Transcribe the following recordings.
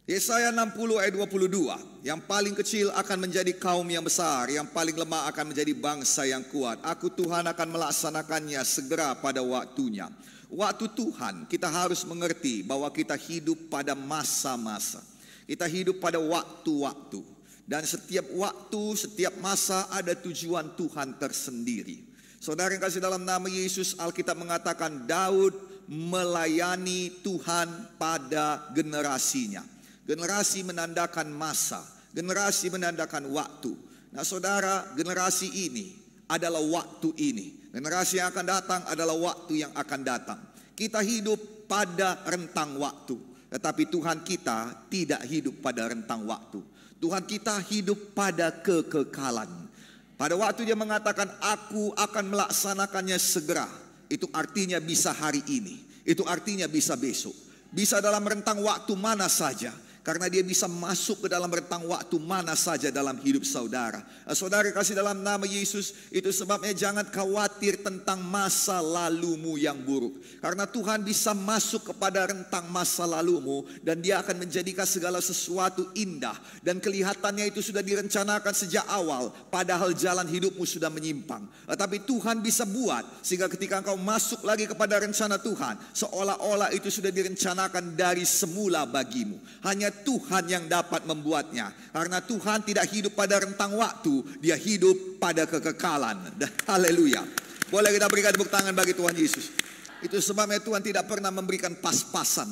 Yesaya 60 ayat 22, yang paling kecil akan menjadi kaum yang besar, yang paling lemah akan menjadi bangsa yang kuat. Aku Tuhan akan melaksanakannya segera pada waktunya. Waktu Tuhan, kita harus mengerti bahwa kita hidup pada masa-masa. Kita hidup pada waktu-waktu. Dan setiap waktu, setiap masa ada tujuan Tuhan tersendiri. Saudara yang kasih dalam nama Yesus, Alkitab mengatakan Daud melayani Tuhan pada generasinya. Generasi menandakan masa, generasi menandakan waktu. Nah saudara, generasi ini adalah waktu ini. Generasi yang akan datang adalah waktu yang akan datang. Kita hidup pada rentang waktu, tetapi Tuhan kita tidak hidup pada rentang waktu. Tuhan kita hidup pada kekekalan. Pada waktu dia mengatakan, aku akan melaksanakannya segera. Itu artinya bisa hari ini. Itu artinya bisa besok. Bisa dalam rentang waktu mana saja. Karena dia bisa masuk ke dalam rentang waktu mana saja dalam hidup saudara. Saudara kasih dalam nama Yesus, itu sebabnya jangan khawatir tentang masa lalumu yang buruk. Karena Tuhan bisa masuk kepada rentang masa lalumu dan dia akan menjadikan segala sesuatu indah. Dan kelihatannya itu sudah direncanakan sejak awal, padahal jalan hidupmu sudah menyimpang. Tapi Tuhan bisa buat sehingga ketika engkau masuk lagi kepada rencana Tuhan, seolah-olah itu sudah direncanakan dari semula bagimu. Hanya Tuhan yang dapat membuatnya. Karena Tuhan tidak hidup pada rentang waktu, dia hidup pada kekekalan. Haleluya. Boleh kita berikan tepuk tangan bagi Tuhan Yesus. Itu sebabnya Tuhan tidak pernah memberikan pas-pasan.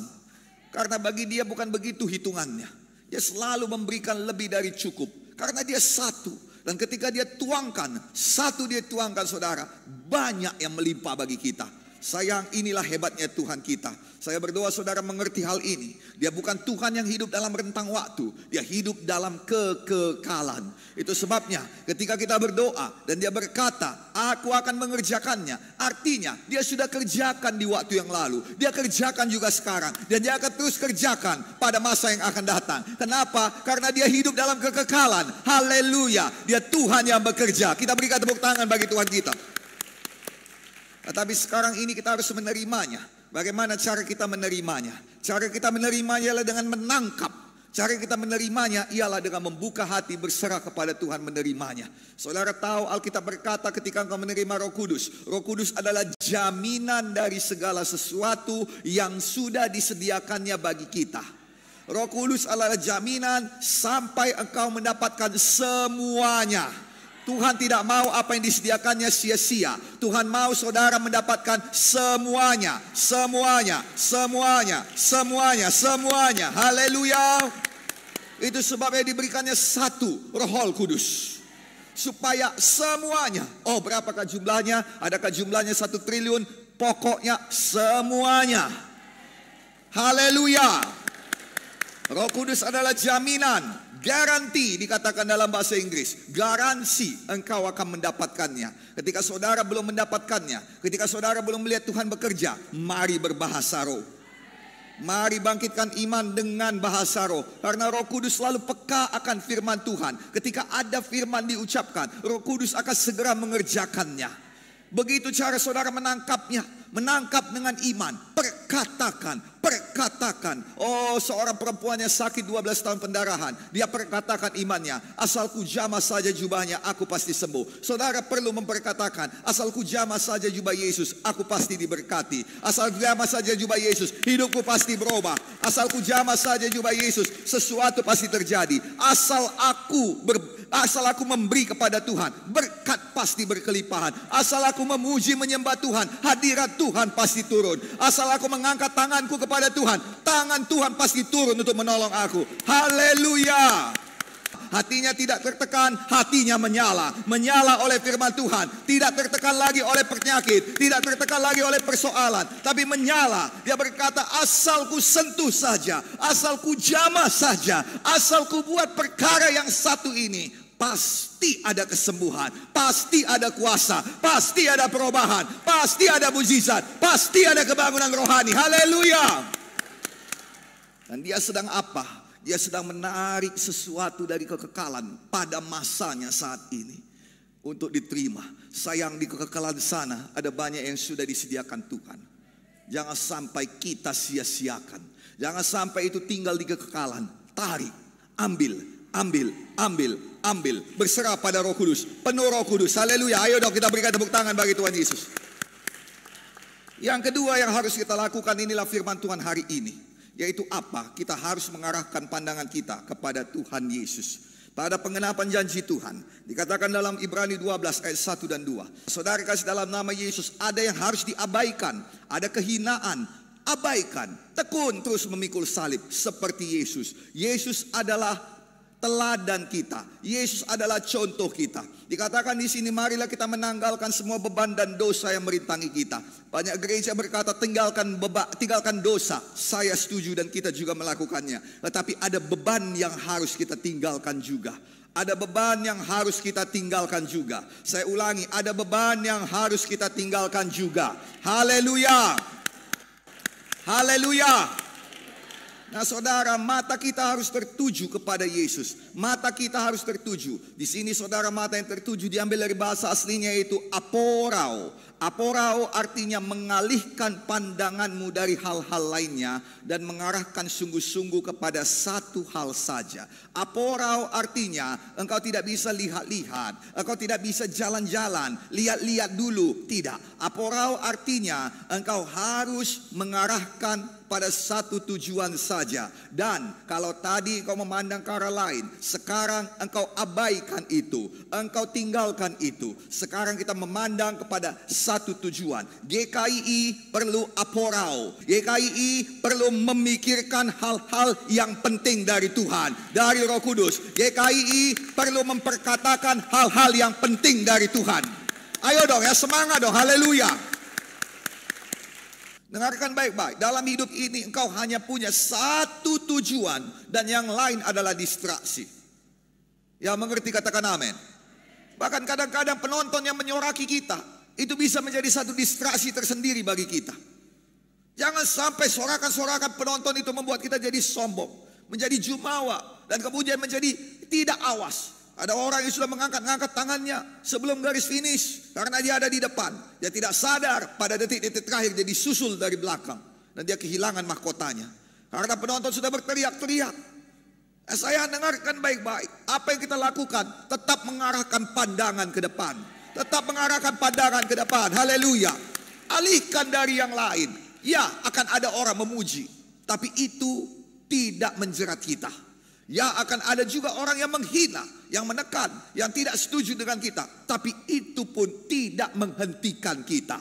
Karena bagi dia bukan begitu hitungannya. Dia selalu memberikan lebih dari cukup. Karena dia satu. Dan ketika dia tuangkan, satu dia tuangkan saudara, banyak yang melimpah bagi kita. Sayang, inilah hebatnya Tuhan kita. Saya berdoa saudara mengerti hal ini. Dia bukan Tuhan yang hidup dalam rentang waktu. Dia hidup dalam kekekalan. Itu sebabnya ketika kita berdoa dan dia berkata, aku akan mengerjakannya. Artinya dia sudah kerjakan di waktu yang lalu. Dia kerjakan juga sekarang. Dan dia akan terus kerjakan pada masa yang akan datang. Kenapa? Karena dia hidup dalam kekekalan. Haleluya. Dia Tuhan yang bekerja. Kita berikan tepuk tangan bagi Tuhan kita. Tetapi sekarang ini kita harus menerimanya. Bagaimana cara kita menerimanya? Cara kita menerimanya ialah dengan menangkap. Cara kita menerimanya ialah dengan membuka hati berserah kepada Tuhan menerimanya. Saudara tahu Alkitab berkata ketika engkau menerima Roh Kudus. Roh Kudus adalah jaminan dari segala sesuatu yang sudah disediakannya bagi kita. Roh Kudus adalah jaminan sampai engkau mendapatkan semuanya. Tuhan tidak mau apa yang disediakannya sia-sia. Tuhan mau saudara mendapatkan semuanya. Semuanya, semuanya, semuanya, semuanya. Haleluya. Itu sebabnya diberikannya satu Roh Kudus. Supaya semuanya. Oh berapakah jumlahnya? Adakah jumlahnya 1 triliun? Pokoknya semuanya. Haleluya. Roh Kudus adalah jaminan. Garanti dikatakan dalam bahasa Inggris. Garansi engkau akan mendapatkannya. Ketika saudara belum mendapatkannya. Ketika saudara belum melihat Tuhan bekerja. Mari berbahasa roh. Mari bangkitkan iman dengan bahasa roh. Karena Roh Kudus selalu peka akan firman Tuhan. Ketika ada firman diucapkan, Roh Kudus akan segera mengerjakannya. Begitu cara saudara menangkapnya. Menangkap dengan iman. Perkatakan. Oh seorang perempuan yang sakit 12 tahun pendarahan. Dia perkatakan imannya. Asal ku jamah saja jubahnya, aku pasti sembuh. Saudara perlu memperkatakan. Asal ku jamah saja jubah Yesus, aku pasti diberkati. Asal jamah saja jubah Yesus, hidupku pasti berubah. Asal ku jamah saja jubah Yesus, sesuatu pasti terjadi. Asal aku memberi kepada Tuhan, berkat pasti berkelimpahan. Asal aku memuji menyembah Tuhan, hadirat Tuhan pasti turun. Asal aku mengangkat tanganku kepada Tuhan, tangan Tuhan pasti turun untuk menolong aku. Haleluya. Hatinya tidak tertekan, hatinya menyala. Menyala oleh firman Tuhan. Tidak tertekan lagi oleh penyakit. Tidak tertekan lagi oleh persoalan. Tapi menyala. Dia berkata, asal ku sentuh saja. Asal ku jamah saja. Asal ku buat perkara yang satu ini. Pasti ada kesembuhan. Pasti ada kuasa. Pasti ada perubahan. Pasti ada mujizat. Pasti ada kebangunan rohani. Haleluya. Dan dia sedang apa? Dia sedang menarik sesuatu dari kekekalan pada masanya saat ini untuk diterima. Sayang di kekekalan sana ada banyak yang sudah disediakan Tuhan. Jangan sampai kita sia-siakan. Jangan sampai itu tinggal di kekekalan. tarik, ambil, ambil, ambil, ambil. Berserah pada Roh Kudus, penuh Roh Kudus. Haleluya. Ayo dong kita berikan tepuk tangan bagi Tuhan Yesus. Yang kedua yang harus kita lakukan, inilah firman Tuhan hari ini, yaitu apa? Kita harus mengarahkan pandangan kita kepada Tuhan Yesus. Pada pengenapan janji Tuhan, dikatakan dalam Ibrani 12 ayat 1 dan 2. Saudara kasih, dalam nama Yesus ada yang harus diabaikan, ada kehinaan, abaikan, tekun terus memikul salib seperti Yesus. Yesus adalah teladan kita. Yesus adalah contoh kita. Dikatakan di sini, marilah kita menanggalkan semua beban dan dosa yang merintangi kita. Banyak gereja berkata tinggalkan dosa. Saya setuju dan kita juga melakukannya. Tetapi ada beban yang harus kita tinggalkan juga. Ada beban yang harus kita tinggalkan juga. Saya ulangi, ada beban yang harus kita tinggalkan juga. Haleluya. Haleluya. Nah saudara, mata kita harus tertuju kepada Yesus. Mata kita harus tertuju. Di sini saudara, mata yang tertuju diambil dari bahasa aslinya, yaitu aporao. Aporao artinya mengalihkan pandanganmu dari hal-hal lainnya dan mengarahkan sungguh-sungguh kepada satu hal saja. Aporao artinya engkau tidak bisa lihat-lihat, engkau tidak bisa jalan-jalan, lihat-lihat dulu. Tidak. Aporao artinya engkau harus mengarahkan pada satu tujuan saja. Dan kalau tadi engkau memandang ke arah lain, sekarang engkau abaikan itu, engkau tinggalkan itu. Sekarang kita memandang kepada satu tujuan. GKII perlu aporao. GKII perlu memikirkan hal-hal yang penting dari Tuhan, dari Roh Kudus. GKII perlu memperkatakan hal-hal yang penting dari Tuhan. Ayo dong ya, semangat dong, haleluya. Dengarkan baik-baik, dalam hidup ini engkau hanya punya satu tujuan dan yang lain adalah distraksi. Yang mengerti katakan amin. Bahkan kadang-kadang penonton yang menyoraki kita, itu bisa menjadi satu distraksi tersendiri bagi kita. Jangan sampai sorakan-sorakan penonton itu membuat kita jadi sombong, menjadi jumawa, dan kemudian menjadi tidak awas. Ada orang yang sudah mengangkat tangannya sebelum garis finish karena dia ada di depan. Dia tidak sadar pada detik-detik terakhir dia disusul dari belakang dan dia kehilangan mahkotanya karena penonton sudah berteriak-teriak. Saya dengarkan baik-baik. Apa yang kita lakukan? Tetap mengarahkan pandangan ke depan. Tetap mengarahkan pandangan ke depan. Haleluya. Alihkan dari yang lain. Ya, akan ada orang memuji, tapi itu tidak menjerat kita. Ya, akan ada juga orang yang menghina, yang menekan, yang tidak setuju dengan kita. Tapi itu pun tidak menghentikan kita.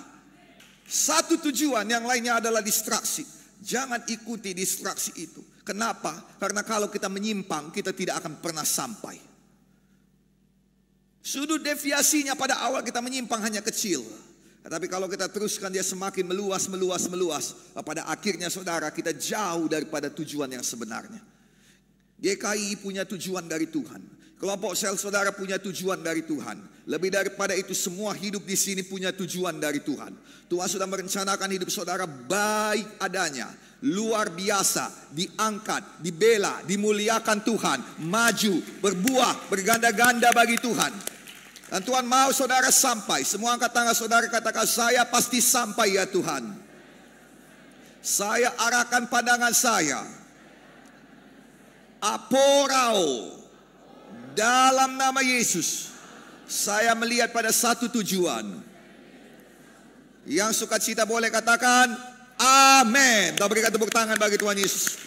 Satu tujuan, yang lainnya adalah distraksi. Jangan ikuti distraksi itu. Kenapa? Karena kalau kita menyimpang, kita tidak akan pernah sampai. Sudut deviasinya pada awal kita menyimpang hanya kecil. Tapi kalau kita teruskan dia semakin meluas. Pada akhirnya saudara, kita jauh daripada tujuan yang sebenarnya. GKI punya tujuan dari Tuhan. Kelompok sel saudara punya tujuan dari Tuhan. Lebih daripada itu, semua hidup di sini punya tujuan dari Tuhan. Tuhan sudah merencanakan hidup saudara baik adanya, luar biasa, diangkat, dibela, dimuliakan Tuhan, maju, berbuah, berganda-ganda bagi Tuhan. Dan Tuhan mau saudara sampai. Semua angkat tangan saudara, katakan, saya pasti sampai ya Tuhan. Saya arahkan pandangan saya. Aporao. Dalam nama Yesus, saya melihat pada satu tujuan. Yang sukacita boleh katakan amin. Kita berikan tepuk tangan bagi Tuhan Yesus.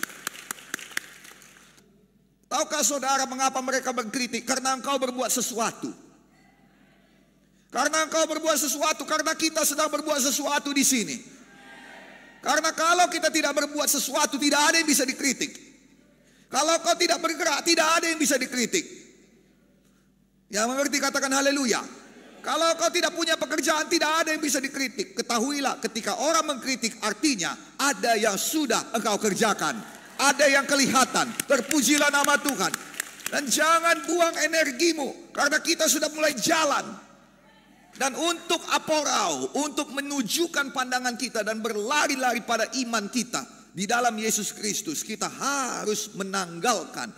Tahukah saudara mengapa mereka berkritik? Karena engkau berbuat sesuatu. Karena engkau berbuat sesuatu. Karena kita sedang berbuat sesuatu di sini. Karena kalau kita tidak berbuat sesuatu, tidak ada yang bisa dikritik. Kalau kau tidak bergerak, tidak ada yang bisa dikritik. Yang mengerti katakan haleluya. Kalau kau tidak punya pekerjaan, tidak ada yang bisa dikritik. Ketahuilah, ketika orang mengkritik, artinya ada yang sudah engkau kerjakan, ada yang kelihatan. Terpujilah nama Tuhan. Dan jangan buang energimu, karena kita sudah mulai jalan. Dan untuk aporao, untuk menunjukkan pandangan kita dan berlari-lari pada iman kita di dalam Yesus Kristus, kita harus meninggalkan,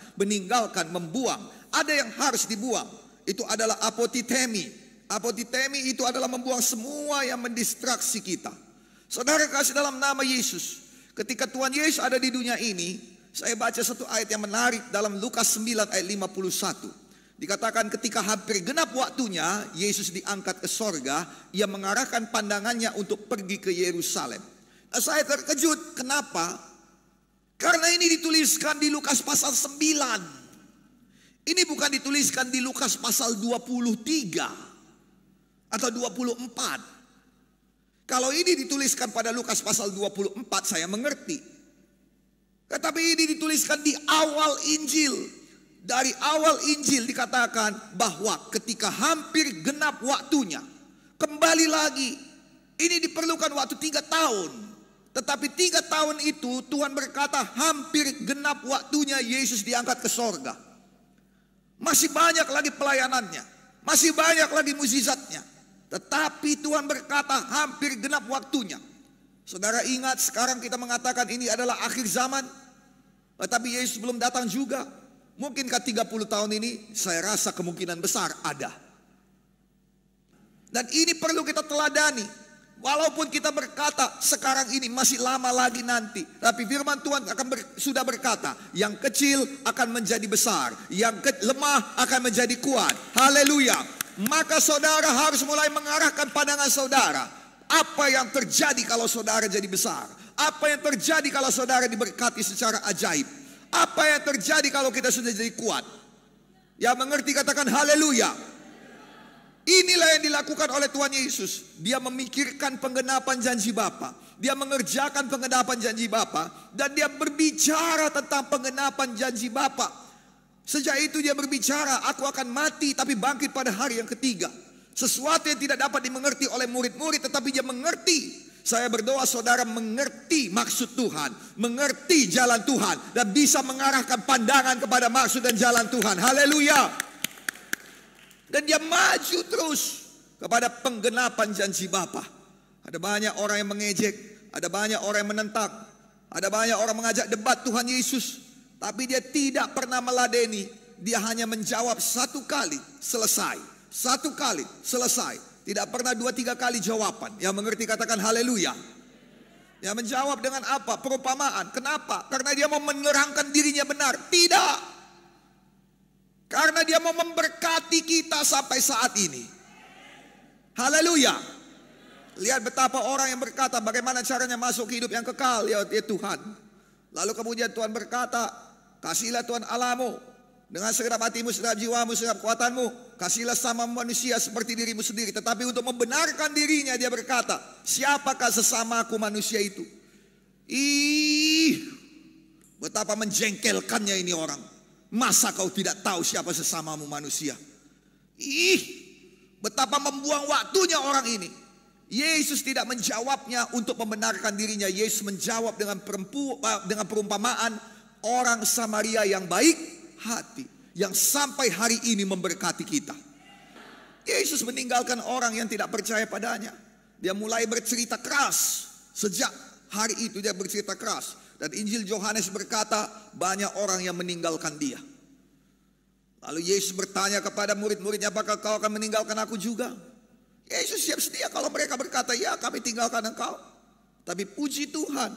membuang. Ada yang harus dibuang. Itu adalah apotitemi. Apotitemi itu adalah membuang semua yang mendistraksi kita. Saudara kasih dalam nama Yesus, ketika Tuhan Yesus ada di dunia ini, Saya baca satu ayat yang menarik dalam Lukas 9 ayat 51. Dikatakan ketika hampir genap waktunya, Yesus diangkat ke sorga. Ia mengarahkan pandangannya untuk pergi ke Yerusalem. Nah, saya terkejut, kenapa? Karena ini dituliskan di Lukas pasal 9. Ini bukan dituliskan di Lukas pasal 23 atau 24. Kalau ini dituliskan pada Lukas pasal 24, saya mengerti. Tetapi ini dituliskan di awal Injil. Dari awal Injil dikatakan bahwa ketika hampir genap waktunya, kembali lagi, ini diperlukan waktu 3 tahun. Tetapi 3 tahun itu Tuhan berkata hampir genap waktunya Yesus diangkat ke sorga. Masih banyak lagi pelayanannya, masih banyak lagi mukjizatnya. Tetapi Tuhan berkata hampir genap waktunya. Saudara ingat sekarang kita mengatakan ini adalah akhir zaman. Tetapi Yesus belum datang juga. Mungkinkah 30 tahun ini? Saya rasa kemungkinan besar ada. Dan ini perlu kita teladani. Walaupun kita berkata sekarang ini masih lama lagi nanti. Tapi firman Tuhan sudah berkata, yang kecil akan menjadi besar, yang lemah akan menjadi kuat. Haleluya. Maka saudara harus mulai mengarahkan pandangan saudara. Apa yang terjadi kalau saudara jadi besar? Apa yang terjadi kalau saudara diberkati secara ajaib? Apa yang terjadi kalau kita sudah jadi kuat? Yang mengerti katakan haleluya. Inilah yang dilakukan oleh Tuhan Yesus. Dia memikirkan penggenapan janji Bapa. Dia mengerjakan penggenapan janji Bapa. Dan dia berbicara tentang penggenapan janji Bapa. Sejak itu dia berbicara, aku akan mati tapi bangkit pada hari yang ketiga. Sesuatu yang tidak dapat dimengerti oleh murid-murid, tetapi dia mengerti. Saya berdoa saudara mengerti maksud Tuhan, mengerti jalan Tuhan, dan bisa mengarahkan pandangan kepada maksud dan jalan Tuhan. Haleluya. Dan dia maju terus kepada penggenapan janji Bapa. Ada banyak orang yang mengejek, ada banyak orang yang menentang, ada banyak orang mengajak debat Tuhan Yesus, tapi dia tidak pernah meladeni. Dia hanya menjawab satu kali, selesai. Satu kali, selesai. Tidak pernah 2-3 kali jawaban. Yang mengerti katakan haleluya. Yang menjawab dengan apa? Perumpamaan. Kenapa? Karena dia mau menerangkan dirinya benar. Tidak. Karena dia mau memberkati kita sampai saat ini. Haleluya. Lihat betapa orang yang berkata bagaimana caranya masuk ke hidup yang kekal. Ya Tuhan. Lalu kemudian Tuhan berkata, kasihlah Tuhan Allahmu dengan segenap hatimu, segenap jiwamu, segenap kekuatanmu. Kasihlah sama manusia seperti dirimu sendiri. Tetapi untuk membenarkan dirinya dia berkata, siapakah sesamaku manusia itu? Betapa menjengkelkannya ini orang. Masa kau tidak tahu siapa sesamamu manusia? Betapa membuang waktunya orang ini. Yesus tidak menjawabnya untuk membenarkan dirinya. Yesus menjawab dengan perumpamaan orang Samaria yang baik hati, yang sampai hari ini memberkati kita. Yesus meninggalkan orang yang tidak percaya padanya. Dia mulai bercerita keras. Sejak hari itu dia bercerita keras. Dan Injil Yohanes berkata banyak orang yang meninggalkan dia. Lalu Yesus bertanya kepada murid-muridnya, apakah kau akan meninggalkan aku juga? Yesus siap sedia kalau mereka berkata, ya kami tinggalkan engkau. Tapi puji Tuhan,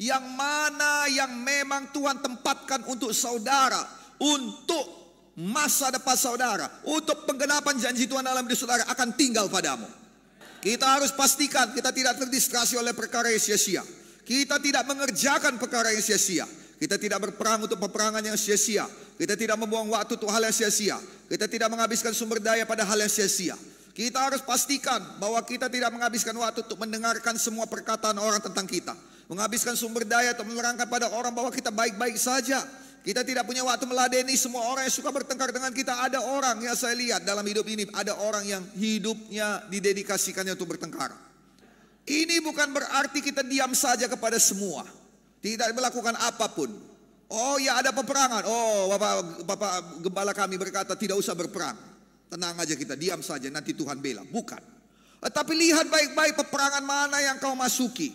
yang mana yang memang Tuhan tempatkan untuk saudara, untuk masa depan saudara, untuk penggenapan janji Tuhan dalam hidup saudara akan tinggal padamu. Kita harus pastikan kita tidak terdistraksi oleh perkara yang sia-sia. Kita tidak mengerjakan perkara yang sia-sia. Kita tidak berperang untuk peperangan yang sia-sia. Kita tidak membuang waktu untuk hal yang sia-sia. Kita tidak menghabiskan sumber daya pada hal yang sia-sia. Kita harus pastikan bahwa kita tidak menghabiskan waktu untuk mendengarkan semua perkataan orang tentang kita. Menghabiskan sumber daya untuk menerangkan pada orang bahwa kita baik-baik saja. Kita tidak punya waktu meladeni semua orang yang suka bertengkar dengan kita. Ada orang yang saya lihat dalam hidup ini, ada orang yang hidupnya didedikasikannya untuk bertengkar. Ini bukan berarti kita diam saja kepada semua, tidak melakukan apapun. Oh ya ada peperangan. Oh Bapak Gembala kami berkata tidak usah berperang. Tenang aja kita, diam saja nanti Tuhan bela. Bukan. Tapi lihat baik-baik peperangan mana yang kau masuki.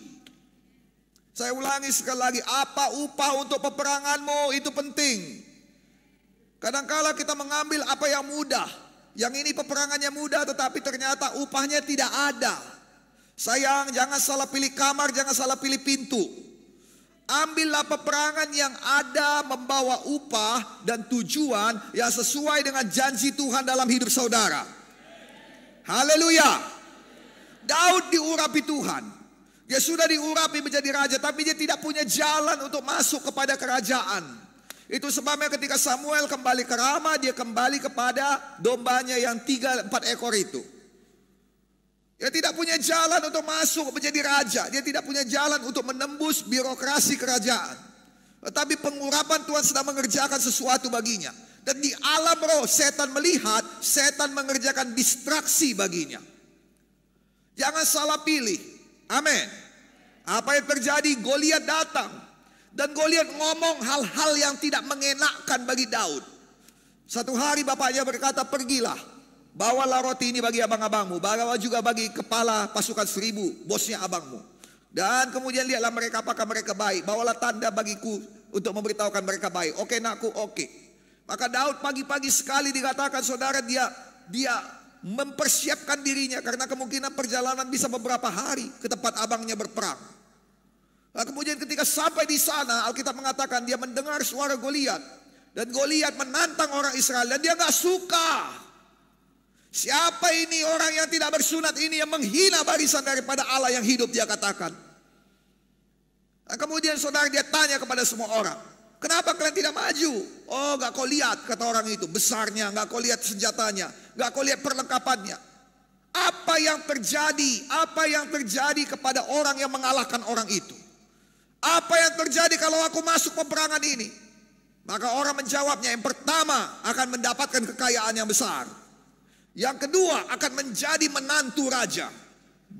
Saya ulangi sekali lagi, apa upah untuk peperanganmu itu penting. Kadangkala kita mengambil apa yang mudah. Yang ini peperangannya mudah tetapi ternyata upahnya tidak ada. Sayang, jangan salah pilih kamar, jangan salah pilih pintu. ambillah peperangan yang ada membawa upah dan tujuan yang sesuai dengan janji Tuhan dalam hidup saudara. Haleluya. Daud diurapi Tuhan. Dia sudah diurapi menjadi raja, tapi dia tidak punya jalan untuk masuk kepada kerajaan. Itu sebabnya ketika Samuel kembali ke Rama, dia kembali kepada dombanya yang 3-4 ekor itu. Dia tidak punya jalan untuk masuk menjadi raja. Dia tidak punya jalan untuk menembus birokrasi kerajaan. Tetapi pengurapan Tuhan sedang mengerjakan sesuatu baginya. Dan di alam roh setan melihat, setan mengerjakan distraksi baginya. Jangan salah pilih. Amin. Apa yang terjadi? Goliat datang. Dan Goliat ngomong hal-hal yang tidak mengenakkan bagi Daud. Satu hari bapaknya berkata, pergilah, bawalah roti ini bagi abang-abangmu, bawa juga bagi kepala pasukan 1000, bosnya abangmu. Dan kemudian lihatlah mereka apakah mereka baik. Bawalah tanda bagiku untuk memberitahukan mereka baik. Oke nakku, oke. Maka Daud pagi-pagi sekali dikatakan saudara dia mempersiapkan dirinya karena kemungkinan perjalanan bisa beberapa hari ke tempat abangnya berperang. Nah, kemudian ketika sampai di sana, Alkitab mengatakan dia mendengar suara Goliat. Dan Goliat menantang orang Israel dan dia gak suka. Siapa ini orang yang tidak bersunat ini yang menghina barisan daripada Allah yang hidup, dia katakan. Nah, kemudian saudara dia tanya kepada semua orang, kenapa kalian tidak maju? Oh gak kau lihat, kata orang itu, besarnya, gak kau lihat senjatanya, gak kau lihat perlengkapannya. Apa yang terjadi? Apa yang terjadi kepada orang yang mengalahkan orang itu? Apa yang terjadi kalau aku masuk peperangan ini? Maka orang menjawabnya, yang pertama akan mendapatkan kekayaan yang besar. Yang kedua akan menjadi menantu raja.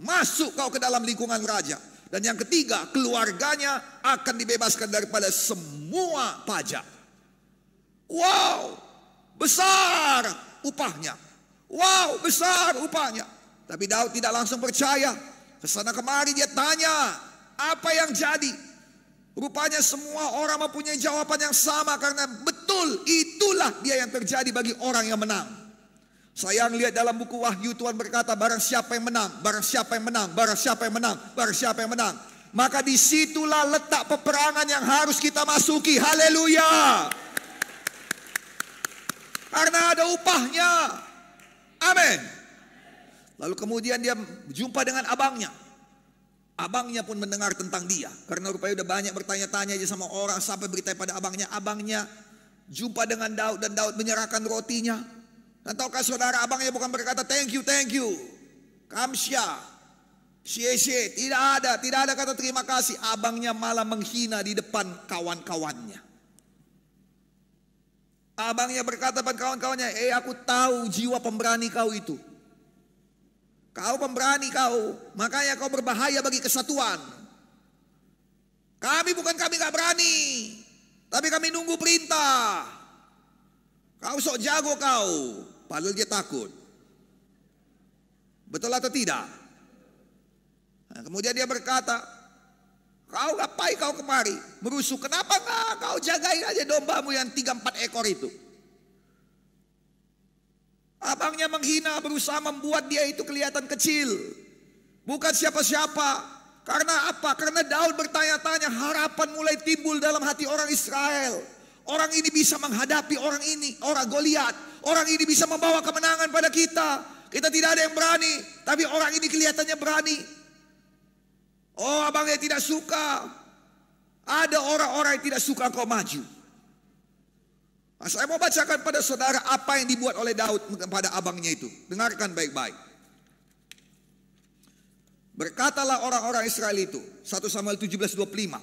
Masuk kau ke dalam lingkungan raja. Dan yang ketiga, keluarganya akan dibebaskan daripada semua pajak. Wow, besar upahnya. Wow, besar upahnya. Tapi Daud tidak langsung percaya. Kesana kemari dia tanya, apa yang jadi? Rupanya semua orang mempunyai jawaban yang sama, karena betul itulah dia yang terjadi bagi orang yang menang. Saya lihat dalam buku Wahyu Tuhan berkata, barang siapa yang menang, barang siapa yang menang, barang siapa yang menang, barang siapa yang menang. Maka disitulah letak peperangan yang harus kita masuki. Haleluya. Karena ada upahnya. Amin. Lalu kemudian dia jumpa dengan abangnya. Abangnya pun mendengar tentang dia. Karena rupanya udah banyak bertanya-tanya aja sama orang sampai bertanya pada abangnya. Abangnya jumpa dengan Daud dan Daud menyerahkan rotinya. Dan tahukah saudara, abangnya bukan berkata thank you, kamsya, sie, tidak ada kata terima kasih. Abangnya malah menghina di depan kawan-kawannya. Abangnya berkata pada kawan-kawannya, aku tahu jiwa pemberani kau itu. Kau pemberani kau, makanya kau berbahaya bagi kesatuan. Kami gak berani, tapi kami nunggu perintah. Kau sok jago kau, padahal dia takut. Betul atau tidak? Nah, kemudian dia berkata, kau ngapain kau kemari merusuh? Kenapa enggak kau jagain aja dombamu yang 3-4 ekor itu? Abangnya menghina, berusaha membuat dia itu kelihatan kecil, bukan siapa-siapa. Karena apa? Karena Daud bertanya-tanya, harapan mulai timbul dalam hati orang Israel. Orang ini bisa menghadapi orang ini, orang Goliat. Orang ini bisa membawa kemenangan pada kita. Kita tidak ada yang berani, tapi orang ini kelihatannya berani. Oh, abangnya tidak suka. Ada orang-orang yang tidak suka kau maju. Nah, saya mau bacakan pada saudara apa yang dibuat oleh Daud kepada abangnya itu. Dengarkan baik-baik. Berkatalah orang-orang Israel itu, 1 Samuel 17:25.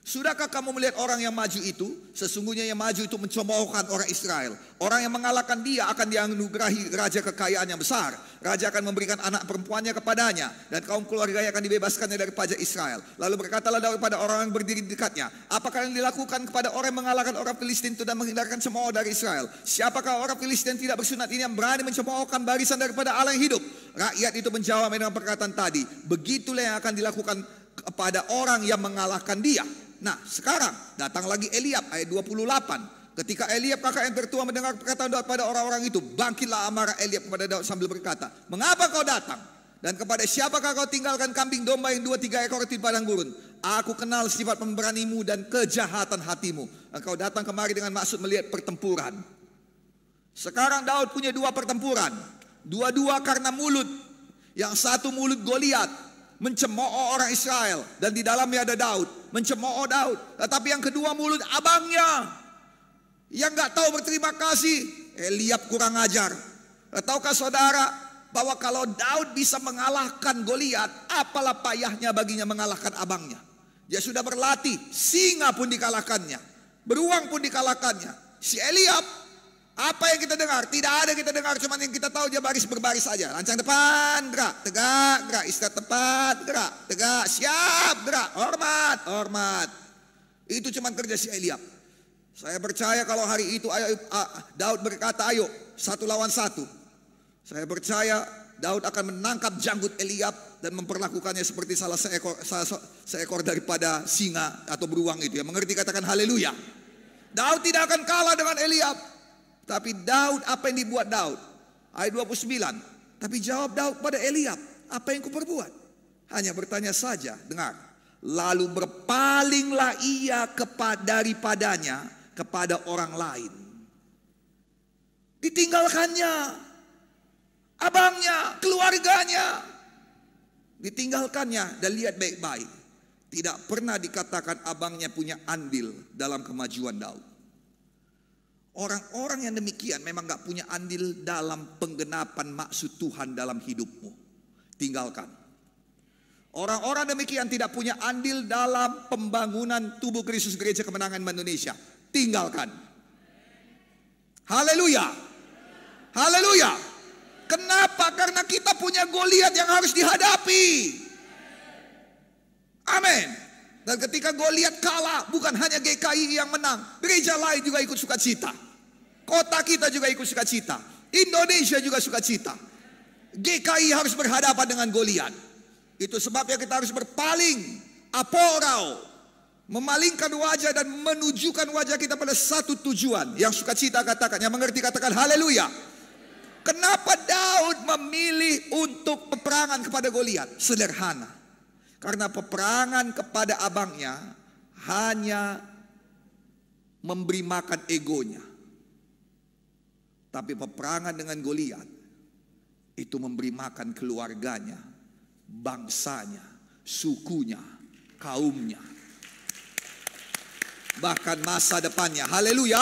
Sudahkah kamu melihat orang yang maju itu? Sesungguhnya yang maju itu mencemoohkan orang Israel. Orang yang mengalahkan dia akan dianugerahi raja kekayaan yang besar. Raja akan memberikan anak perempuannya kepadanya, dan kaum keluarganya akan dibebaskannya dari pajak Israel. Lalu berkatalah Daud pada orang yang berdiri di dekatnya, apakah yang dilakukan kepada orang yang mengalahkan orang Filistin itu dan menghindarkan cemooh dari Israel? Siapakah orang Filistin tidak bersunat ini yang berani mencemoohkan barisan daripada Allah yang hidup? Rakyat itu menjawab dengan perkataan tadi, begitulah yang akan dilakukan kepada orang yang mengalahkan dia. Nah, sekarang datang lagi Eliab ayat 28. Ketika Eliab kakak yang tertua mendengar perkataan Daud pada orang-orang itu, bangkitlah amarah Eliab kepada Daud sambil berkata, mengapa kau datang? Dan kepada siapakah kau tinggalkan kambing domba yang 2-3 ekor di padang gurun? Aku kenal sifat pemberanimu dan kejahatan hatimu. Engkau datang kemari dengan maksud melihat pertempuran. Sekarang Daud punya 2 pertempuran. Dua-dua karena mulut. Yang satu mulut Goliat, mencemooh orang Israel. Dan di dalamnya ada Daud, mencemooh Daud. Tetapi yang kedua mulut abangnya, yang gak tahu berterima kasih. Eliab kurang ajar. Tahukah saudara bahwa kalau Daud bisa mengalahkan Goliat, apalah payahnya baginya mengalahkan abangnya. Dia sudah berlatih, singa pun dikalahkannya, beruang pun dikalahkannya. Si Eliab, apa yang kita dengar? Tidak ada yang kita dengar, cuma yang kita tahu dia berbaris saja. Lancang depan, gerak, tegak, gerak, istirahat tepat, gerak, tegak, siap, gerak, hormat, hormat. Itu cuma kerja si Eliab. Saya percaya kalau hari itu Daud berkata, ayo 1 lawan 1. Saya percaya Daud akan menangkap janggut Eliab dan memperlakukannya seperti salah seekor daripada singa atau beruang itu. Yang mengerti katakan haleluya. Daud tidak akan kalah dengan Eliab. Tapi Daud, apa yang dibuat Daud? Ayat 29. Tapi jawab Daud pada Eliab, apa yang kuperbuat? Hanya bertanya saja, dengar. Lalu berpalinglah ia daripadanya kepada orang lain. Ditinggalkannya abangnya, keluarganya, ditinggalkannya. Dan lihat baik-baik, tidak pernah dikatakan abangnya punya andil dalam kemajuan Daud. Orang-orang yang demikian memang gak punya andil dalam penggenapan maksud Tuhan dalam hidupmu. Tinggalkan. Orang-orang demikian tidak punya andil dalam pembangunan tubuh Kristus Gereja Kemenangan Indonesia. Tinggalkan. Haleluya. Haleluya. Kenapa? Karena kita punya Goliat yang harus dihadapi. Amin. Dan ketika Goliat kalah, bukan hanya GKI yang menang, gereja lain juga ikut sukacita. Kota kita juga ikut sukacita. Indonesia juga sukacita. GKI harus berhadapan dengan Goliat. Itu sebabnya kita harus berpaling, aporau, memalingkan wajah dan menunjukkan wajah kita pada satu tujuan. Yang sukacita katakan, yang mengerti katakan haleluya. Kenapa Daud memilih untuk peperangan kepada Goliat? Sederhana. Karena peperangan kepada abangnya hanya memberi makan egonya. Tapi peperangan dengan Goliat itu memberi makan keluarganya, bangsanya, sukunya, kaumnya, bahkan masa depannya. Haleluya.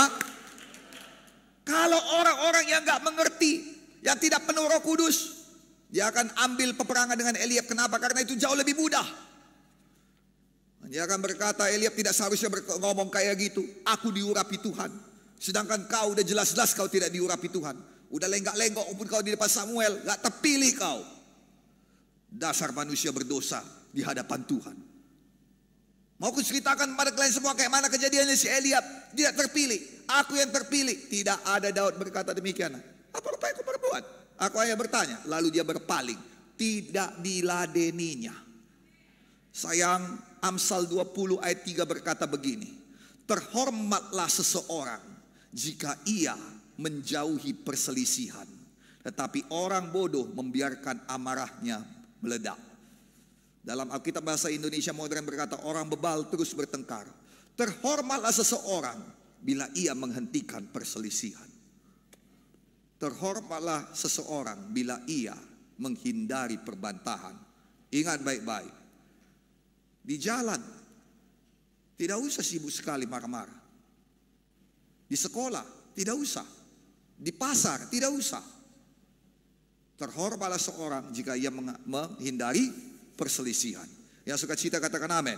Kalau orang-orang yang gak mengerti, yang tidak penuh Roh Kudus, dia akan ambil peperangan dengan Eliab. Kenapa? Karena itu jauh lebih mudah. Dia akan berkata, Eliab tidak seharusnya ngomong kayak gitu. Aku diurapi Tuhan. Sedangkan kau udah jelas-jelas kau tidak diurapi Tuhan. Udah lenggak-lenggok pun kau di depan Samuel, gak terpilih kau. Dasar manusia berdosa di hadapan Tuhan. Mau kuceritakan kepada kalian semua kayak mana kejadiannya si Eliab. Tidak terpilih, aku yang terpilih. Tidak ada Daud berkata demikian. Apa yang aku perbuat? Aku hanya bertanya. Lalu dia berpaling. Tidak diladeninya. Sayang, Amsal 20 ayat 3 berkata begini. Terhormatlah seseorang jika ia menjauhi perselisihan. Tetapi orang bodoh membiarkan amarahnya meledak. Dalam Alkitab bahasa Indonesia modern berkata, orang bebal terus bertengkar. Terhormatlah seseorang bila ia menghentikan perselisihan. Terhormatlah seseorang bila ia menghindari perbantahan. Ingat baik-baik. Di jalan, tidak usah sibuk sekali marah-marah. Di sekolah, tidak usah. Di pasar, tidak usah. Terhormatlah seorang jika ia menghindari perselisihan. Yang suka cita katakan amin.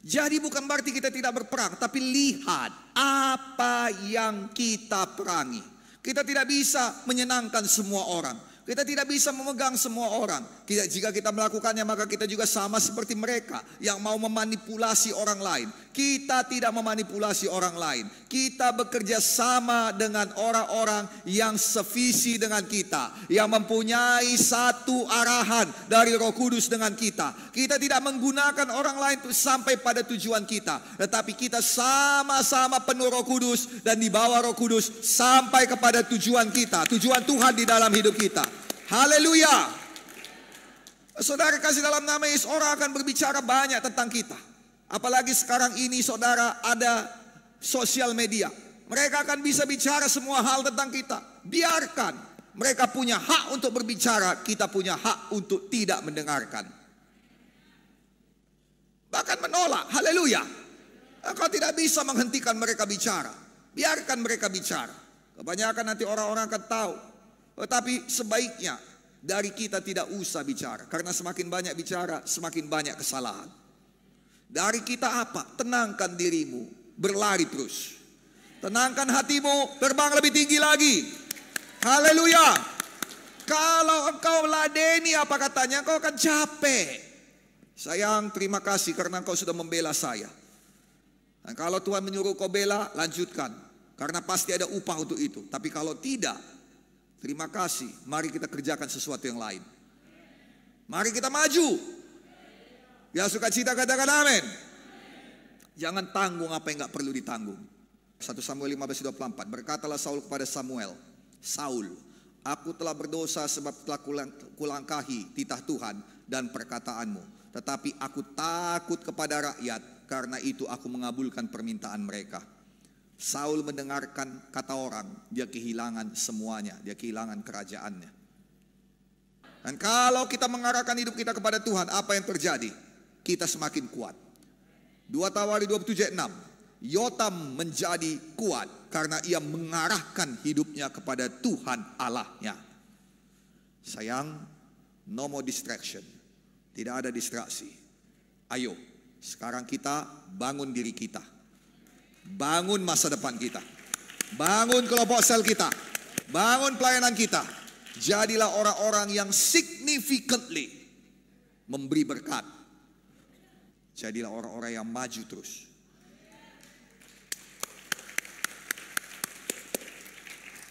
Jadi bukan berarti kita tidak berperang, tapi lihat apa yang kita perangi. Kita tidak bisa menyenangkan semua orang. Kita tidak bisa memegang semua orang. Jika kita melakukannya, maka kita juga sama seperti mereka yang mau memanipulasi orang lain. Kita tidak memanipulasi orang lain. Kita bekerja sama dengan orang-orang yang sevisi dengan kita, yang mempunyai satu arahan dari Roh Kudus dengan kita. Kita tidak menggunakan orang lain untuk sampai pada tujuan kita, tetapi kita sama-sama penuh Roh Kudus dan di bawah Roh Kudus sampai kepada tujuan kita, tujuan Tuhan di dalam hidup kita. Haleluya. Saudara kasih dalam nama Yesus, orang akan berbicara banyak tentang kita. Apalagi sekarang ini saudara ada sosial media. Mereka akan bisa bicara semua hal tentang kita. Biarkan. Mereka punya hak untuk berbicara, kita punya hak untuk tidak mendengarkan. Bahkan menolak, haleluya. Engkau tidak bisa menghentikan mereka bicara. Biarkan mereka bicara. Kebanyakan nanti orang-orang akan tahu. Tetapi sebaiknya dari kita tidak usah bicara. Karena semakin banyak bicara, semakin banyak kesalahan. Dari kita apa? Tenangkan dirimu, berlari terus. Tenangkan hatimu, terbang lebih tinggi lagi. Haleluya. Kalau engkau ladeni apa katanya, engkau akan capek. Sayang, terima kasih karena engkau sudah membela saya. Dan kalau Tuhan menyuruh kau bela, lanjutkan. Karena pasti ada upah untuk itu. Tapi kalau tidak, terima kasih. Mari kita kerjakan sesuatu yang lain. Mari kita maju. Ya sukacita katakan amin. Jangan tanggung apa yang gak perlu ditanggung. 1 Samuel 15:24. Berkatalah Saul kepada Samuel, Saul, aku telah berdosa sebab telah kulangkahi titah Tuhan dan perkataanmu. Tetapi aku takut kepada rakyat, karena itu aku mengabulkan permintaan mereka. Saul mendengarkan kata orang, dia kehilangan semuanya, dia kehilangan kerajaannya. Dan kalau kita mengarahkan hidup kita kepada Tuhan, apa yang terjadi? Kita semakin kuat. 2 Tawari 27:6. Yotam menjadi kuat karena ia mengarahkan hidupnya kepada Tuhan Allahnya. Sayang, no more distraction. Tidak ada distraksi. Ayo, sekarang kita bangun diri kita. Bangun masa depan kita. Bangun kelompok sel kita. Bangun pelayanan kita. Jadilah orang-orang yang significantly memberi berkat. Jadilah orang-orang yang maju terus.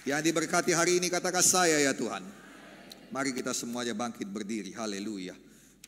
Yang diberkati hari ini katakan saya ya Tuhan. Mari kita semuanya bangkit berdiri. Haleluya.